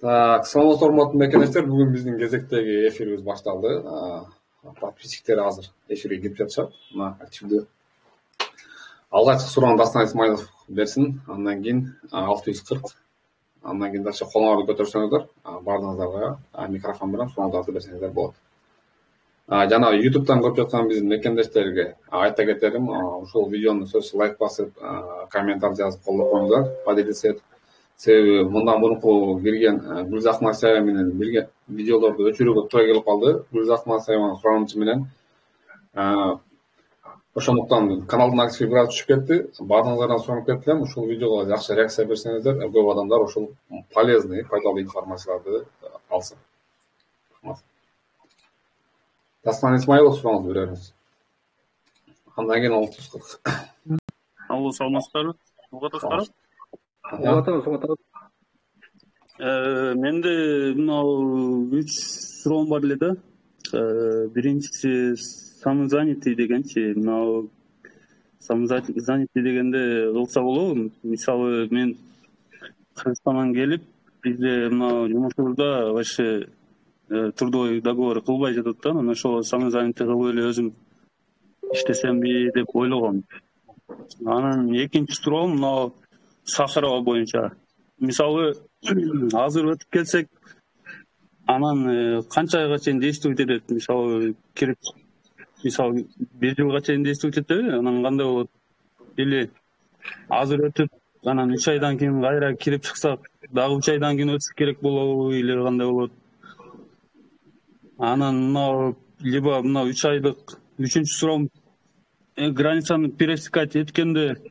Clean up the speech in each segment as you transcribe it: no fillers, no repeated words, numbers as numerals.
Так, саламатсыздар урматтуу мекендештер. Бүгүн биздин кезектеги эфирибиз башталды. Подписчиктер азыр эфирге кирип жатышат. Мына активдүү. Алгачкы суроону Дастан Исмайлов берсин. Андан кийин 640. Андан кийин дагы колуңарды көтөрсөңүздөр, баарыңыздарга микрофон менен сурооңдарды берсеңиздер болот. Жана YouTube'дан көрүп жаткан биздин мекендештерге айта кетерим, ушул видеону сөзсүз лайк басып, комментарий жазып колдоп коюңуздар. Поделиться этип. Себеби мындан мурунку кирген Гүлзак Масаева менен бирге видеолорду өчүрүүгө туура келип калды. Гүлзак Масаеванын суранычы менен ошондуктан каналдын активи бир аз түшүп кетти. Баарыңыздардан суранып кетилем, ушул видеого жакшы реакция берсеңиздер, көп адамдар ушул полезный, пайдалуу информацияларды алсын. Дастан Исмайлов сурооңузду беребиз. Андан кийин 640. Алло, саламатсыздарбы? Угатасыздарбы? Угатабыз. Менде мынау 3 суроом бар эле да. Биринчиси самозанятый дегенчи, мынау самозанятый дегенде кылса болобу? Мисалы мен Кыргызстандан келип, бизде мынау жумушубузда вообще трудовой договор кылбай жатат да. Анан ошол самозанятый кылып эле өзүм иштесемби деп ойлогом. Анан экинчи суроом мынау Сахарова боюнча. Мисалы азыр өтүп келсек, анан канча айга чейин действовать этет? Мисалы кирип, мисалы 1 жылга чейин действовать этеби? Анан кандай болот? Или азыр өтүп, анан 3 айдан кийин кайра кирип чыксак, дагы 3 айдан кийин өтүш керек болобу? Или кандай болот? Анан мынау либо мына 3 айлык, үчүнчү суроом границаны пересекать эткенде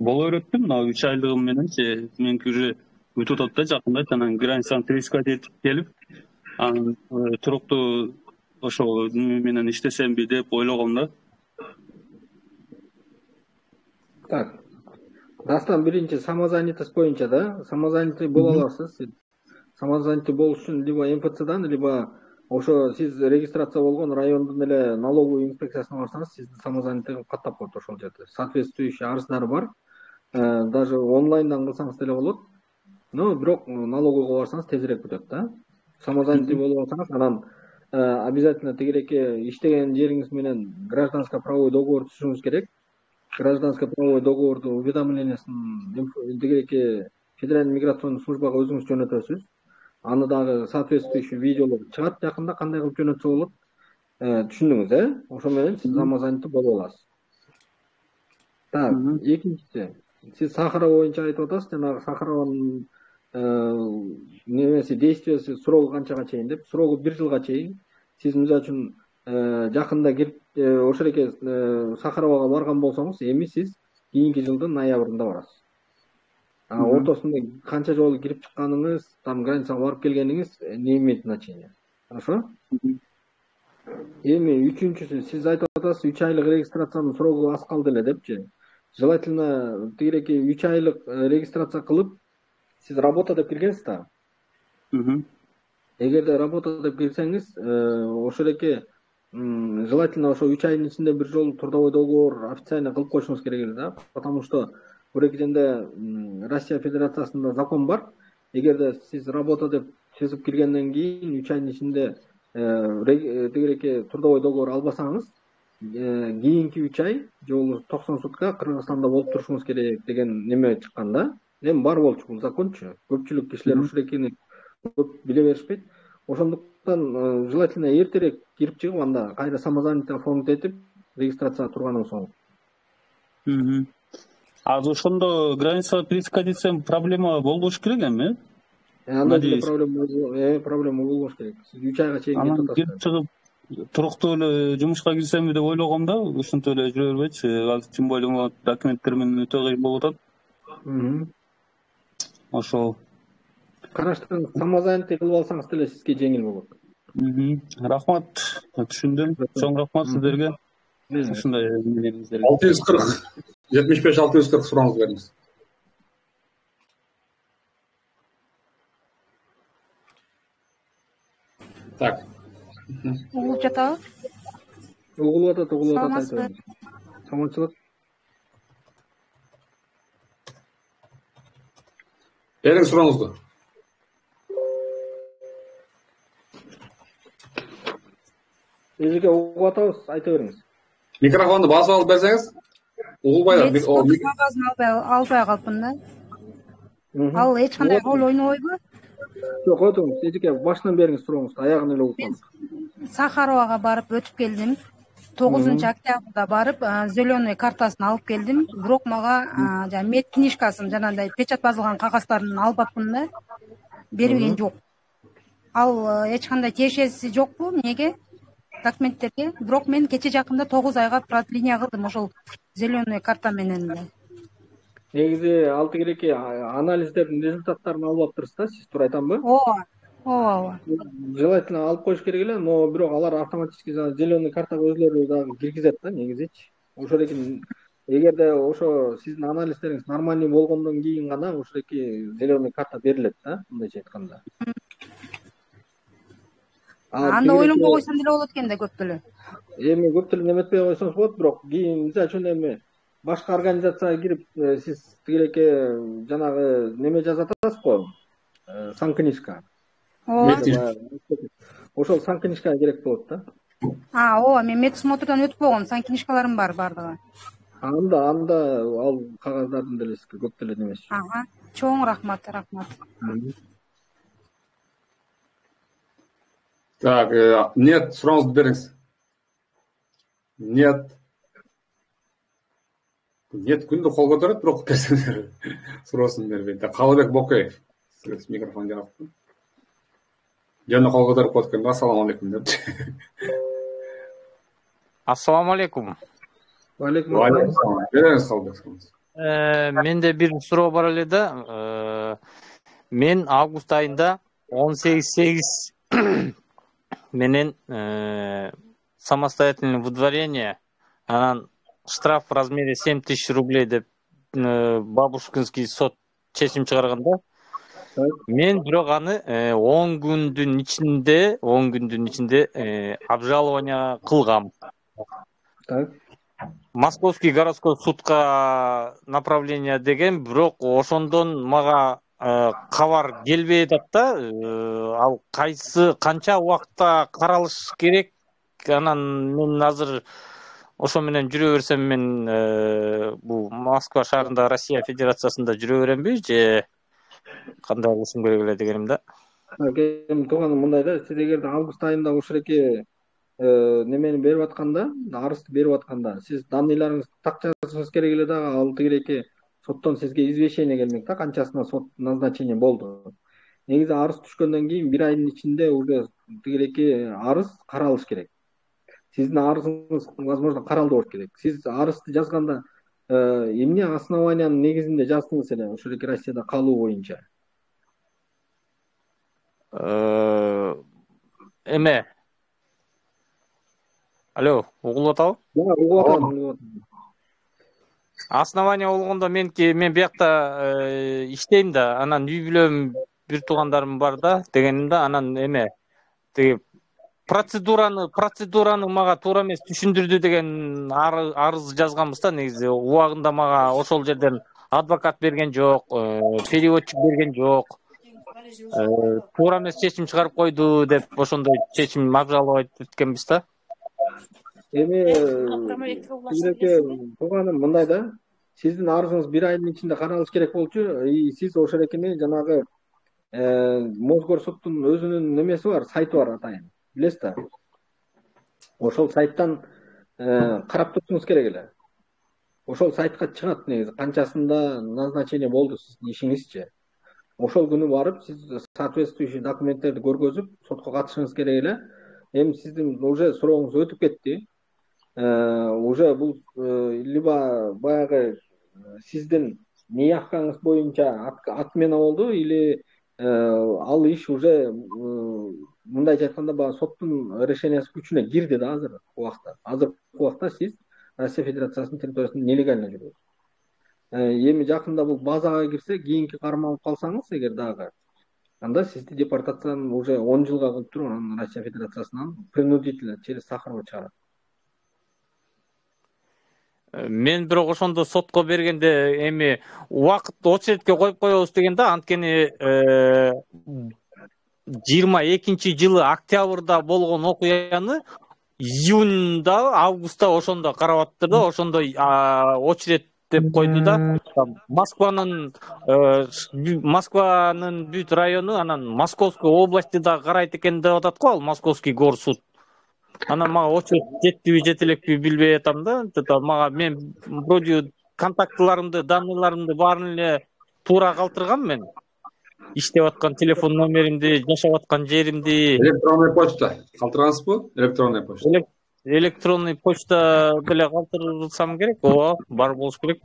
боло беретпи? Мына 3 айлыгым мененчи меники уже өтүп атат да жакында, анан границаны пересекать этип келип, анан туруктуу ошол менен иштесемби деп ойлогом да. Так. Дастан биринчи самозанятость боюнча да, самозанятый боло аласыз. Самозанятый болуш үчүн либо МФЦдан, либо ошо сиз регистрация болгон райондун эле налоговый инспекциясына барсаңыз, сизди самозанятый кылып каттап коет ошол жерде. Соответствующий арыздар бар. Даже онлайндан кылсаңыз деле болот. Но бирок налоговойго барсаңыз тезирээк бүтөт да. Самозанятый болуп алсаңыз, анан обязательно тегереке иштеген жериңиз менен гражданско правовой договор түзүшүңүз керек. Гражданско правовой договорду уведомлениясын тегереке Федеральный миграционный службага өзүңүз жөнөтөсүз. Аны дагы соответствующий видеолор чыгат жакында, кандай кылып жөнөтсө болот. Түшүндүңүз, Ошо менен сиз самозанятый боло аласыз. Так, экинчиси, сиз Сахарова боюнча айтып атасыз, жанагы Сахарованын немеси действиясы срогу канчага чейин деп, срогу 1 жылга чейин. Сиз мисалы үчүн жакында кирип ошол эке Сахаровага барган болсоңуз, эми сиз кийинки жылдын ноябрында барасыз. Ортосунда канча жолу кирип чыкканыңыз, там границага барып келгениңиз не имеет значения. Хорошо? Эми үчүнчүсү, сиз айтып атасыз 3 айлык регистрациянын срогу аз калды эле депчи. Желательно тегереке 3 айлык регистрация кылып, сиз работа деп киргенсиз да. Эгерде работа деп кирсеңиз, ошол эке желательно ошо 3 айдын ичинде бир жолу трудовой договор официально кылып коюшуңуз керек эле да. Потому что Бурекиденде Россия Федерациясында закон бар. Эгерде сиз работа деп сезип киргенден кийин 3 айдын ичинде тегереке трудовой договор албасаңыз, кийинки 3 ай же 90 сутка Кыргызстанда болуп турушуңуз керек деген неме чыккан да. Эми бар болчу бул закончу. Көпчүлүк кишилер ушул экени көп биле беришпейт. Ошондуктан желательно эртерээк кирип чыгып, анда кайра самозанятый оформить этип, регистрацияга тургандан соң. Ошондо граница пересекать этсем проблема болбош керек эми, Анда деле проблема болбош керек. Сиз 3 айга чейин кетип атасыз. Кирип чыгып, туруктуу эле жумушка кирсемби деп ойлогом да, ушинтип эле жүрө бербейчи. Азыр тем более документтер менен өтө кыйын болуп атат. Ошол. Караштырыңыз, самозанятый кылып алсаңыз деле сизге жеңил болот. Рахмат, түшүндүм. Чоң рахмат сиздерге. Ушундай 640, 75-640 сурооңузду бериңиз. Так. Угулуп жатабы? Угулуп атат, айтып. Саламатчылык. Бериңиз сурооңузду. эжеке угуп атабыз, айта бериңиз. Микрофонду басып алып берсеңиз, угулбай Мен кагазын албай калыпмын да. Ал эч кандай роль ойнобойбу? Жок, отуруңуз, эжеке башынан бериңиз сурооңузду, аягын эле угуп. Сахаровага барып өтүп келдим. 9-октябрда барып, зеленый картасын алып келдим. Бирок мага мед книжкасын, жанагындай печать басылган кагаздарын албапмын да. Берген жок. Ал эч кандай тиешеси жокпу эмнеге? Документтерге. Бирок мен кече жакында 9 айга продление кылдым ошол зеленый карта менен эле. Негизи ал тигиреки анализдердин результаттарын алып алыптырсыз да, сиз туура айтамбы? Ооба. Желательно алып коюш керек эле, но бирок алар автоматически зеленый картага өзлөрү дагы киргизет да, негизичи. Ошолекин эгерде ошо сиздин анализдериңиз нормальный болгондон кийин гана ошолеки зеленый карта берилет да, мындайча айтканда. Анда ойлонбой койсом деле болот экен да көп деле. Эми көп деле неметпей койсоңуз болот, бирок кийин мисалы үчүн эми башка организацияга кирип, сиз тигиреке жанагы неме жазып атасызбы? Санкнижка. Ооба. Ошол санкнижка керек болот да. Ооба, мен медсмотрдон өтүп болгом, санкнижкаларым бар бардыгы. Анда ал кагаздардын деле сизге көп деле немеси. Чоң рахмат. Так, нет, сурооңузду бериңиз. Нет, күндү кол көтөрөт, бирок берсеңер суроосун бербейт. Калыбек Бокеев, сиз микрофон жабып. Жана кол көтөрүп коткон. Ассаламу алейкум деп. Ассаламу алейкум. Алейкум ассалам. Бериңиз Калыбек. Менде бир суроо бар эле да. Мен август айында 18 менен самостоятельное выдворение, анан штраф в размере 7000 рублей деп Бабушкинский сот чечим чыгарганда, мен бирок аны 10 күндүн ичинде обжалование кылгам. Московский городской судка направление деген, бирок ошондон мага кабар келбей атат да. Ал канча убакытта каралыш керек? Анан мен азыр ошо менен жүрө берсем, мен бул Москва шаарында, Россия Федерациясында жүрө беремби же кандай кылышым керек эле дегеним да. Эми тууганым мындай да, сиз эгерде август айында ошолеки немени берип атканда, арызды берип атканда, сиз данныйларыңызды так жазышыңыз керек эле дагы. Ал тигиреки соттон сизге извещение келмек да, канчасына сот назначение болду. Негизи арыз түшкөндөн кийин 1 айдын ичинде уже тигиреки арыз каралыш керек. Сиздин арызыңыз возможно каралды болуш керек. Сиз арызды жазганда эмне основаниянын негизинде жаздыңыз эле ошолеки Россияда калуу боюнча? Эме. Алло, угулуп атабы? Угулуп атам. Основание болгондо мен биякта иштейм да, анан үй бүлөм, бир туугандарым бар да дегеним да, анан эме тиги процедураны мага туура эмес түшүндүрдү деген арыз жазганбыз да. Негизи убагында мага ошол жерден адвокат берген жок, переводчик берген жок. Туура эмес чечим чыгарып койду деп ошондой чечим обжаловать эткенбиз да. Эми тууганым мындай да, сиздин арызыңыз 1 айдын ичинде каралыш керек болчу. Сиз ошолекини жанагы Мосгорсуттун өзүнүн немеси бар, сайты бар атайын. Билесиз да? Ошол сайттан карап турушуңуз керек эле. Ошол сайтка чыгат негизи канчасында назначение болду сиздин ишиңизчи. Ошол күнү барып сиз соответствующий документтерди көргөзүп сотко катышыңыз керек эле. Эми сиздин уже сурооңуз өтүп кетти. Уже бул либо баягы сиздин неявкаңыз боюнча отмена болду, или ал иш уже мындайча айтканда баягы соттун решениясы күчүнө кирди да азыр убакта. Азыркы убакта сиз Россия Федерациясынын территориясында нелегально жүрөсүз. Эми жакында бул базага кирсе, кийинки кармалып калсаңыз эгер дагы, анда сизди депортацияны уже 10 жылга кылып туруп, анан Россия Федерациясынан принудительно через Сахарова чыгарат. Мен бирок ошондо сотко бергенде эми убакыт очередке коюп коебуз деген да, анткени 22-жылы октябрда болгон окуяны июньда, августта ошондо карап аттыр да, ошондо очередь деп койду да. Москванын бүт району, анан Московской области да карайт экен деп атат го, ал Московский горсуд. Анан мага очередь жетпиби жетелекпи билбей атам да. Мага мен вроде контактыларымды, данныйларымды баарын эле туура калтыргам мен. Иштеп аткан телефон номеримди, жашап аткан жеримди. Электронный почта калтыргансызбы? Электронный почта. Электронный почта деле калтырсам керек. Ооба, бар болуш керек.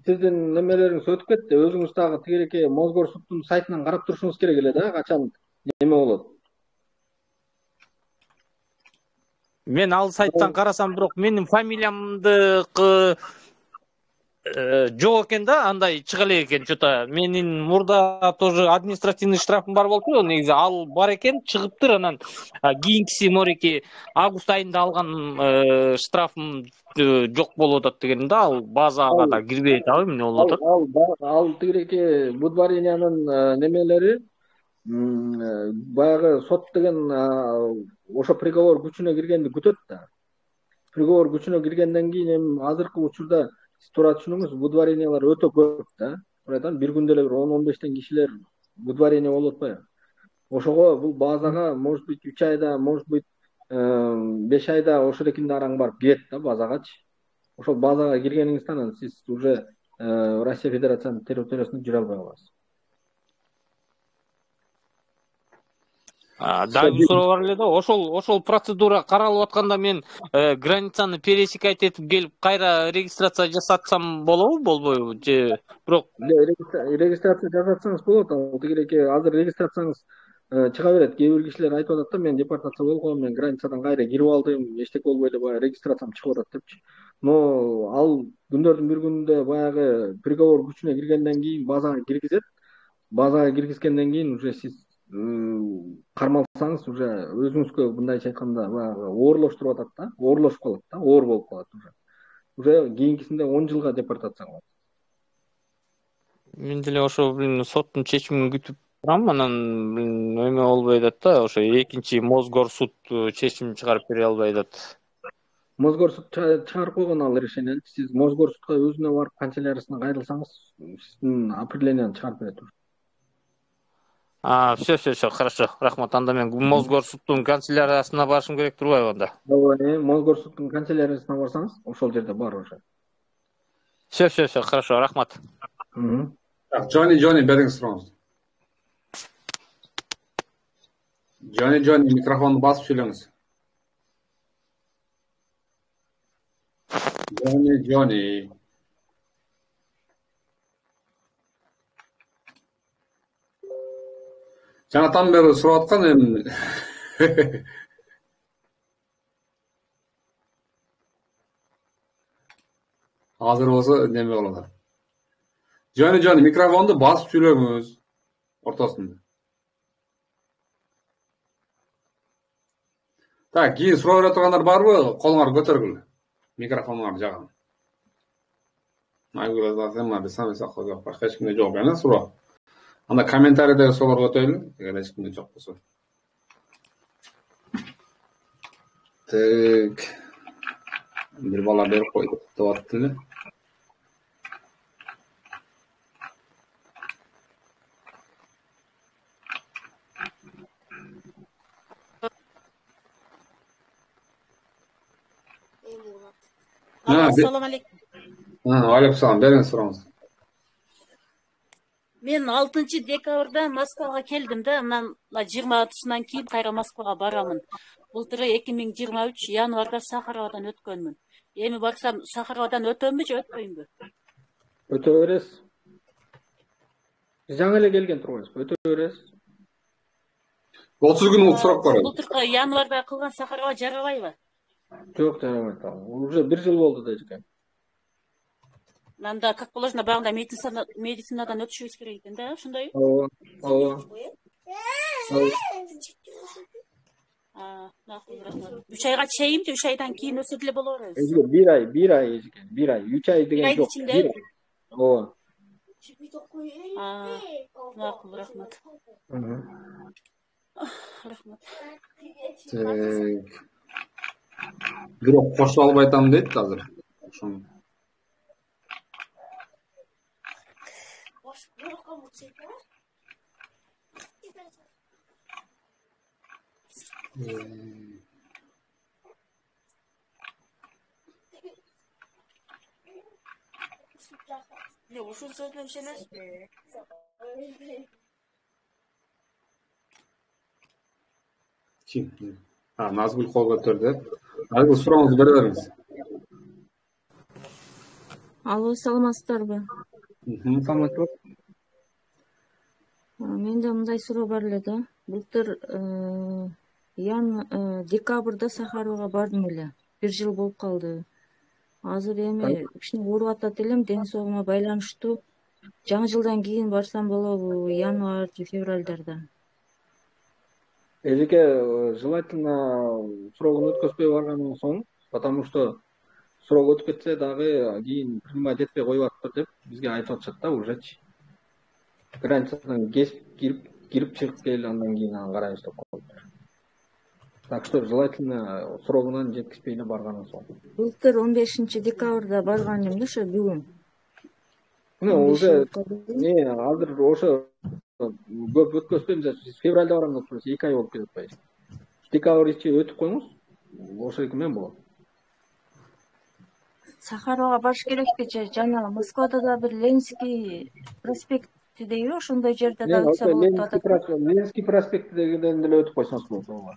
Сиздин немелериңиз өтүп кетти. Өзүңүз дагы тигиреке Мосгорсудтун сайтынан карап турушуңуз керек эле да, качан неме болот. Мен ал сайттан карасам, бирок менин фамилиямды жок экен да, андай чыга элек экен что-то. Менин мурда тоже административный штрафым бар болчу, негизи ал бар экен, чыгыптыр. Анан кийинкиси мореки август айында алган штрафым жок болуп атат деген да, ал базага да кирбей атабы, эмне болуп атат? Ал тигиреке Будваринянын немелери баягы сот деген ошо приговор күчүнө киргенди күтөт да. Приговор күчүнө киргенден кийин эми азыркы учурда сиз туура түшүнүңүз, будварениялар өтө көп да. Айтам, бир күндө эле 10-15 кишилер будварения болуп атпайбы? Ошого бул базага может быть 3 айда, может быть 5 айда ошолекинде араң барып кирет да базагачы. Ошол базага киргениңизден анан сиз уже Россия Федерациянын территориясында жүрө албай каласыз. Дагы суроо бар эле да, ошол процедура каралып атканда мен границаны пересекать этип келип кайра регистрация жасатсам болобу, болбойбу? Же бирок регистрация жасатсаңыз болот. Ал тигиреке азыр регистрацияңыз чыга берет. Кээ бир кишилер айтып атат да, мен депортация болгом, мен границадан кайра кирип алдым, эчтеке болбой эле баягы регистрациям чыгып атат депчи. Но ал күндөрдүн бир күнүндө баягы приговор күчүнө киргенден кийин базага киргизет. Базага киргизгенден кийин уже сиз кармалсаңыз уже өзүңүзгө мындайча айтканда баягы оорлоштуруп атат да, оорлошуп калат да, оор болуп калат уже кийинкисинде 10 жылга депортация кылат. Мен деле ошо соттун чечимин күтүп турам, анан эме болбой атат да, ошо экинчи Мосгорсуд чечим чыгарып бере албай атат. Мосгорсуд чыгарып койгон ал решениени. Сиз Мосгорсудка өзүнө барып канцеляриясына кайрылсаңыз, сиздин определенияны чыгарып берет. Все, хорошо, рахмат. Анда мен Мосгорсудтун канцеляриясына барышым керек турбайбы анда? Ооба, Мосгорсудтун канцеляриясына барсаңыз, ошол жерде бар уже. Все, хорошо, рахмат. Джонни, бериңиз сурооңузду. Джонни, микрофонду басып сүйлөңүз. Джонни. Жанатан бери сурап аткан эми. Азыр болсо неме болот. Джонни, микрофонду басып сүйлөңүз ортосунда. Так, кийин суроо бере тургандар барбы? Колуңарды көтөргүлө. Микрофоңарды жагам. Айгүл сен сами сакла жок, башка эч кимде жок эме суроо. Анда комментарийде суроолор өтөйлү, эгер эч кимде жок болсо. Так. Бир бала берип койду деп атты эле. Assalamu alaikum. Алейкум салам, бериңиз сурооңузду. Мен 6 декабрда Москвага келдим да, анан 26-сынан кийин кайра Москвага барамын. Былтыр 2023 январда Сахаровадан өткөнмүн. Эми барсам Сахаровадан өтөмбү же өтпөймбү? Өтө бересиз. Жаңы эле келген турбайсызбы? Өтө бересиз. 30 күн сурап барат. Былтыркы январда кылган Сахарова жарабайбы? Жок, жарабайт. Уже 1 жыл болду да экен. Анда как положено багында медицинадан өтүшүбүз керек экен да, ошондойбу? Ооба. 3 айга чейин, 3 айдан кийин өсө деле боло берет. 1 ай экен, 1 ай. 3 ай деген жок. Ооба. Макул, рахмат. Рахмат. Бирок кошуп албай атам дейт азыр. Ошону. Не, ушул сөз менен ишенесизби? Ким? Назгүл кол көтөрдү. Назгүл сурооңузду бере бериңиз. Алло, саламатсыздарбы? Саламатсызбы? Менде мындай суроо бар эле да. Былтыр декабрда Сахарова бардым эле. 1 жыл болуп калды. Азыр эми кичине ооруп атат элем, ден соолугума байланыштуу. Жаңы жылдан кийин барсам болобу, январь, февралдарда. Эжеке, желательно срогун өткөзбөй баргандан соң, потому что срок өтүп кетсе дагы кийин принимать жетпей коюп атыптыр деп бизге айтып атышат да ужечи. Границадан кирип чыгып кел, андан кийин карайбыз деп коюптур. Так что желательно срогунан жеткизбей эле баргандан соң. Былтыр 15 декабрда барган элем да, ошо бүгүн. Уже азыр ошо көп өткөзбөйбүз. Февралда барганда туруп 2 ай болуп кетип атпайбы. Декабрь ичи өтүп коюңуз. Ошо менен болот. Сахарова барыш керекпи же? Жана Москвада да бир Ленинский проспекти дейби, ошондой жерде да өтсө болот деп атат. Ленинский проспектиден деле өтүп койсоңуз болот.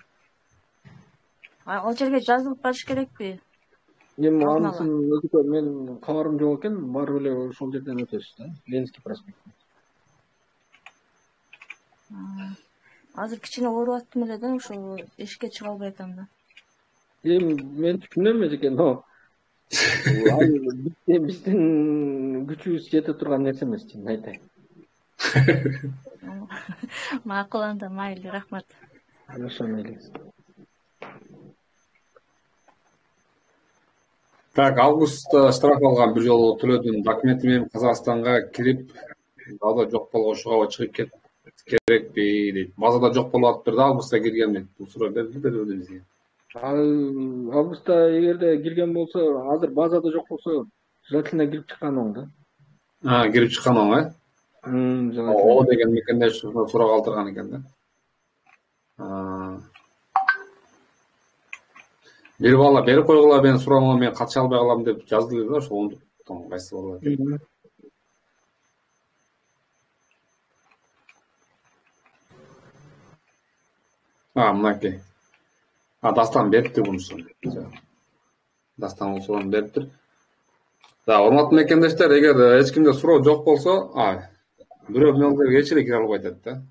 Ал жерге жазылып барыш керекпи? Эми анысын мен кабарым жок экен, барып эле ошол жерден өтөсүз да, Ленинский проспект. Азыр кичине ооруп аттым эле да, ошол эшикке чыга албай атам да. Мен түшүнөм эжеке, но биздин күчүбүз жете турган нерсе эмес, чын айтайын. Макул анда, майли, рахмат. Хорошо, мейли. Так, августта штраф алган бир жолу төлөдүм. Документи менен Казакстанга кирип, базада жок болгошуга чыгып керекпи дейт. Базада жок болуп атыптыр да, августта кирген дейт. Бул суроо берилди бизге. Августта эгерде кирген болсо, азыр базада жок болсо, желательно кирип чыккан оң да. Кирип чыккан оң, э? О деген мекенде суроо калтырган экен да. Бир бала берип койгула, мен сурооңо мен катыша албай калам деп жазды да, ошо ондуктан кайсы болот экен. Мынакей. Дастан бериптир мунусун. Дастан бул суроону бериптир. Урматтуу мекендештер, эгер эч кимде суроо жок болсо, бирөө мелдерге эч эле кире албай атат да.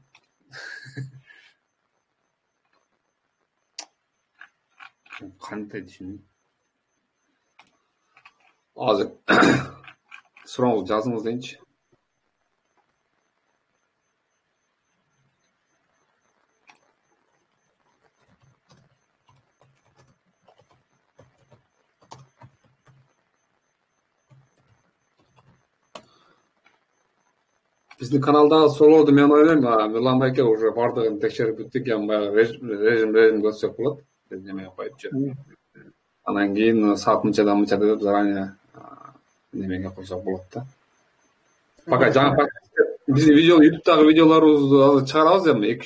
Кантип түшүнүм? Азыр сурооңузду жазыңыз дейинчи. Биздин каналдагы суроолорду мен ойлойм, Мирлан байке уже бардыгын текшерип бүттүк, эми баягы режим көтсөк болот. Неме коюп жүрүп. Анан кийин саат мынчадан деп заранее немеге койсок болот да. Пока жаңы биздин YouTube'дагы видеолорубузду азыр чыгарабыз эми.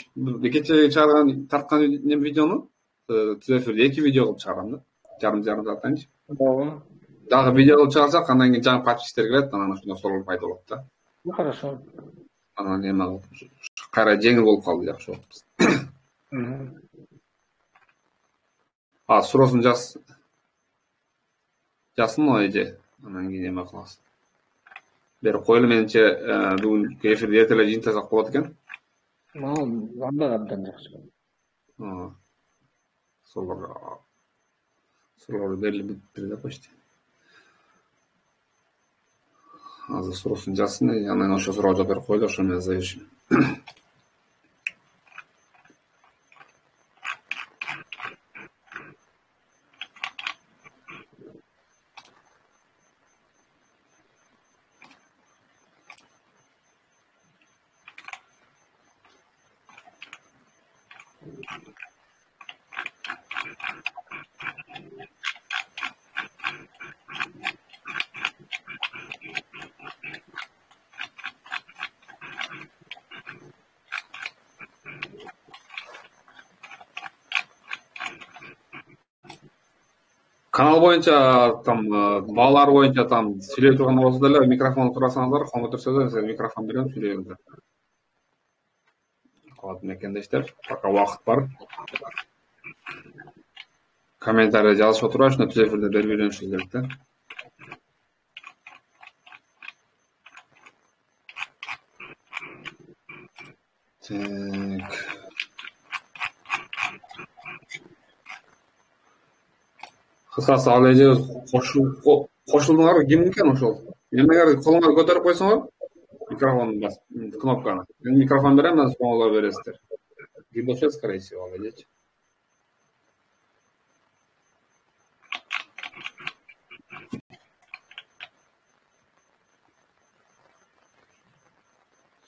Кече чыгарган тарткан видеону түз эфирде 2 видео кылып чыгарам да. Жарым сааттанчы. Дагы видео кылып чыгарсак, андан кийин жаңы подписчиктер келет, анан ошондо суроолор пайда болот да. Хорошо. Анан эме кайра жеңил болуп калды, жакшы болуп. Суроосын жазсын эже, анан кийин эме кылабыз. Берип коелу, менимче бүгүнкү эфирди эрте эле жыйынтыгак болот экен. Анда абдан жакшы. Суроолор берилип бүттүр да почти. Азыр суроосун жазсын, анан ошо суроого жооп берип коелу, ошо менен завершим. Канал боюнча там балалар боюнча там сүйлөй турган болсо деле микрофон сурасаңыздар, компьютер сөзөн микрофон берем, сүйлөйбүздөр. Калат мекендештер, пока убакыт бар. Комментарий жазышып отуруп, ушуну түз эфирде берип үйрөнүшүбүз керек да. Так. Кыскасы ал эже кошулдуңар ким экен ошол? Эмнегер колуңарды көтөрүп койсоңор, микрофонду басып, кнопканы. Мен микрофон берем, анан соңула бересиздер. Гидошет, скорее всего, ал эжечи.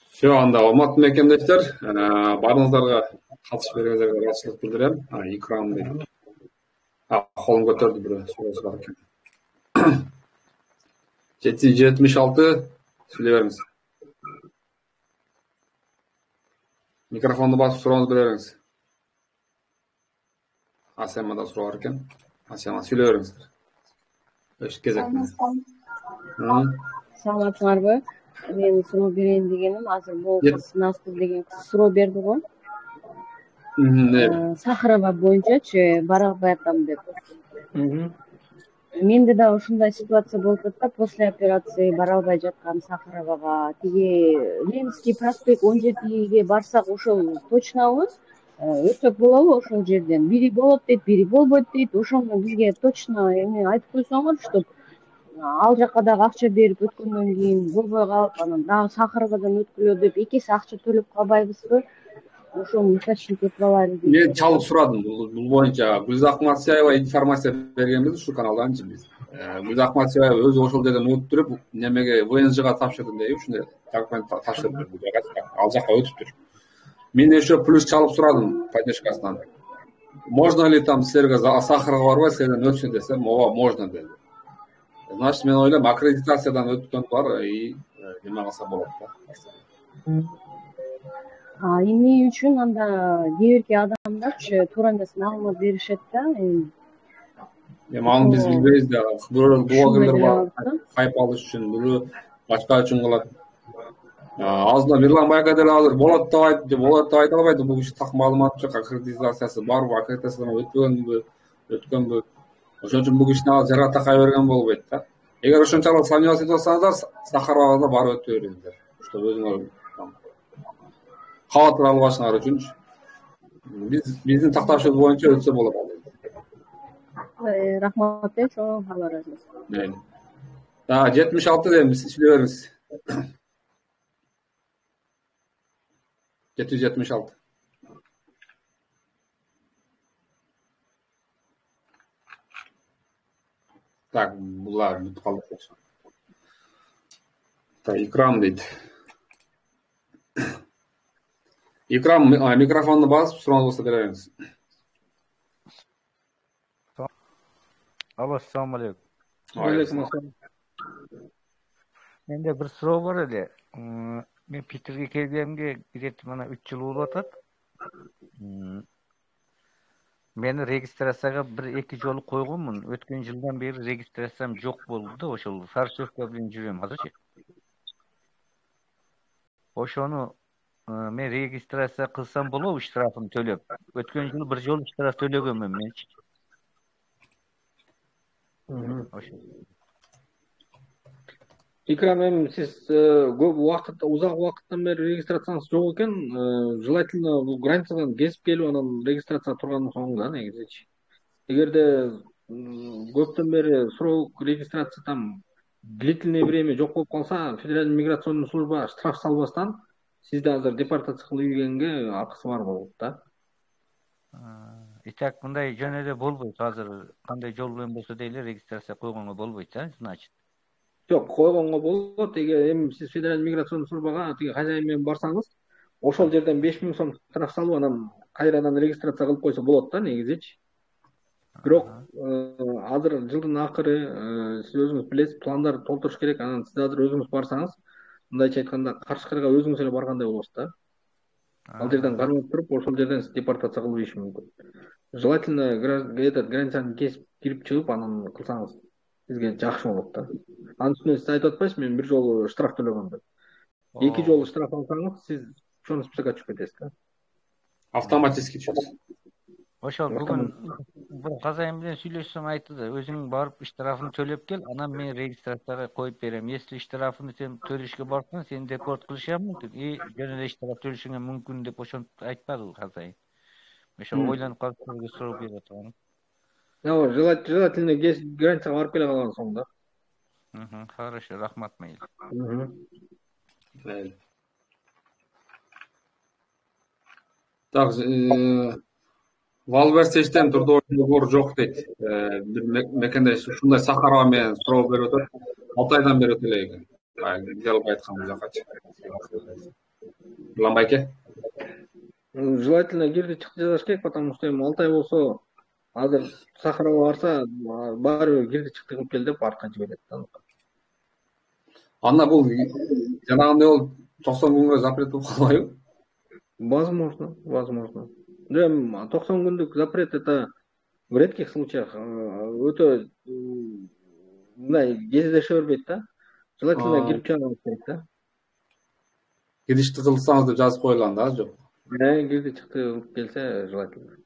Все, анда урматтуу мекендештер, баарыңыздарга катышып бергениңиздерге ыраазычылык билдирем. Икрам дейт. Колун көтөрдү бирөө, суроо экен. 776 сүйлөй бериңиз. Микрофонду басып сурооңузду бере бериңиз. Асема да суроо бар экен. Асема сүйлөй бериңиздер. Өш кезек. Саламатсыңарбы? Мен суроо берейин дегеним, азыр бул кыз Назгүл деген кыз суроо берди го. Сахарова боюнчачы бара албай атам деп. Менде да ушундай ситуация болуп атат. После операции бара албай жаткан Сахаровага тиги Ленинский проспект 17-ге барсак ошол точнобу? Өтсөк болобу ошол жерден? Бири болот дейт, бири болбойт дейт. Ошону бизге точно эме айтып койсоңор, чтоб ал жака дагы акча берип өткөндөн кийин болбой калып, анан дагы Сахаровадан өткүлө деп экиси акча төлөп калбайбызбы? Ошону уточнить этип алайлы деп. Мен чалып сурадым. Бул боюнча Гүлза Акматсаева информация бергенбиз ушу каналданчы биз. Гүлза Акматсаева өзү ошол жерден өттүрүп, немеге ВНЖга тапшырдым дейби, ушундай документ тапшырдым. Ал жака өтүптүр. Мен еще плюс чалып сурадым поддержкасынан. Можно ли там силерге Сахарова барбай, силерден өтсүн десем, ооба, можно деди. Значит, мен ойлойм, аккредитациядан өткөн бар и неме кылса болот да. Эмне үчүн анда кээ бирки адамдарчы туура эмес маалымат беришет да. Аны биз билбейбиз да. Бирөө блогерлер бар, хайп алыш үчүн, бирөө башка үчүн кылат. Азында Мирлан Байка деле азыр болот деп айта албайт. Бул киши так маалымат жок, аккредитациясы барбы, аккредитациядан өткөнбү. Ошон үчүн бул кишини азыр жарга такай берген болбойт да. Эгер ошончалык сомневаться этип атсаңыздар, Сахаровага да барып өтө бериңиздер. Ошто өзүңөр кабатыр албашыңар үчүнчү. Биздин такташыбыз боюнча өтсө болот. Рахмат, чоң алла разы болсун. 76 дейм, сүйлөй бериңиз. 776. Так, булар бүтүп калды. Так, Икрам дейт. Икрам, микрофонду басып, сурооңуз болсо бере бериңиз. Алло, ассаламу алейкум. Алейкум ассалам. Менде бир суроо бар эле. Мен Питерге келгенимге где-то мына 3 жыл болуп атат. Мени регистрацияга 1-2 жолу койгонмун. Өткөн жылдан бери регистрациям жок болду да, ошол фаршовка менен жүрөм азырчы. Ошону мен регистрация кылсам болобу, штрафын төлөп? Өткөн жылы бир жолу штраф төлөгөнмүн менчи. Икрам, эми сиз көп убакыт, узак убакыттан бери регистрацияңыз жок экен. Желательно бул границадан кесип келип анан регистрация турган соң да негизичи. Эгерде көптөн бери срок регистрация там длительное время жок болуп калса, Федеральный миграционный служба штраф салбастан сизди азыр депортация кылып ийгенге акысы бар болот да. Итак, мындай жөн эле болбойт. Азыр кандай жол менен болсо дейле регистрация койгонго болбойт, значит. Жок, койгонго болот. Эми сиз Федеральный миграционный службага тиги хозяин менен барсаңыз, ошол жерден 5000 сом штраф салып анан кайрадан регистрация кылып койсо болот да негизичи. Бирок азыр жылдын акыры сиз өзүңүз билесиз, пландарды толтуруш керек. Анан сиз азыр өзүңүз барсаңыз, мындайча айтканда Карышкырга өзүңүз эле баргандай болосуз да. Ал жерден кармап туруп, ошол жерден сиз депортация кылып ийиши мүмкүн. Желательно этот границаны кесип кирип чыгып анан кылсаңыз сизге жакшы болот да. Анын үстүнө сиз айтып атпайсызбы, мен бир жолу штраф төлөгөм деп. 2 жолу штраф алсаңыз, сиз чоң списокко түшүп кетесиз да. Автоматически түшөсүз. Ошол бүгүн бир казайым менен сүйлөшсөм айтты да, өзүң барып штрафын төлөп кел, анан мен регистрацияга коюп берем. Если штрафын сен төлөшкө барсаң, сени депорт кылышат мүмкүн. Жөн эле штраф төлөшүңө мүмкүн деп ошентип айтпадыбы казайым. Ошо ойлонуп калып сизге суроо берип атам. Желательно границага барып келе калган соң да. Хорошо, рахмат мейли. Так, Валберсечтен турдуу долбоор жок дейт. Бир мекенде ушундай Сахарова менен суроо берип атат. 6 айдан бери өтө эле экен. Жалпы айтканда жакачы. Ламбайке? Желательно кирди чыкты жазыш керек, потому что 6 ай болсо, азыр Сахарова барса, баары бир кирди чыкты кылып кел деп артка жиберет да. Анда бул жанагындай болуп 90 күнгө запрет болуп калбайбы? Возможно. 90 күндүк запрет это в редких случаях өтө мындай кездеше бербейт да. Желательно кирип чыгуу керек да. Киришти кылсаңыз деп жазып коюлган да, жок. Кирди чыкты кылып келсе желательно.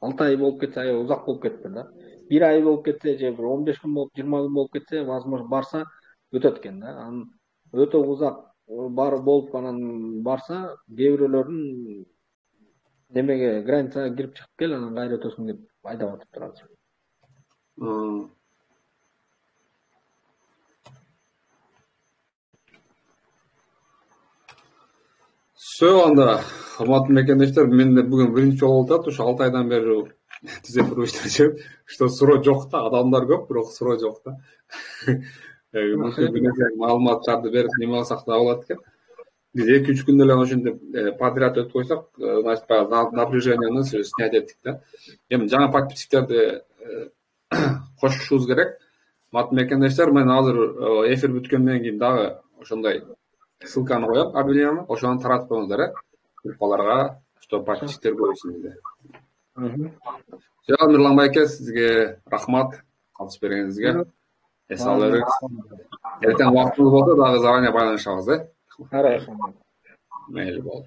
6 ай болуп кетсе, аябай узак болуп кетти да. 1 ай болуп кетсе, же 15 күн болуп, 20 күн болуп кетсе, возможно барса өтөт экен да. Анан өтө узак болуп анан барса, кээ бирөөлөрдүн немеге границага кирип чыгып кел, анан кайра өтөсүң деп айдап атып турат. Все, анда урматтуу мекендештер, менде бүгүн биринчи жолу болуп атат, ушу 6 айдан бери түзөтүп иштечүп, что суроо жок да, адамдар көп, бирок суроо жок да. Маалыматтарды берип неме кылсак да болот экен. Биз 2-3 күндө эле ошентип подряд өтүп койсок, значит, напряжениени снять эттик да. Эми жаңы подписчиктерди кошушубуз керек. Урматтуу мекендештер, мен азыр эфир бүткөндөн кийин дагы ошондой ссылканы коем, объявление, ошону таратып коюңуздар, группаларга, что подписчиктер көрсүн деп. Мирлан байке, сизге рахмат катышып бергениңизге. Эс алыңыз. Эртең убактыңыз болсо дагы заранее байланышабыз, Хорошо. Мейли болду.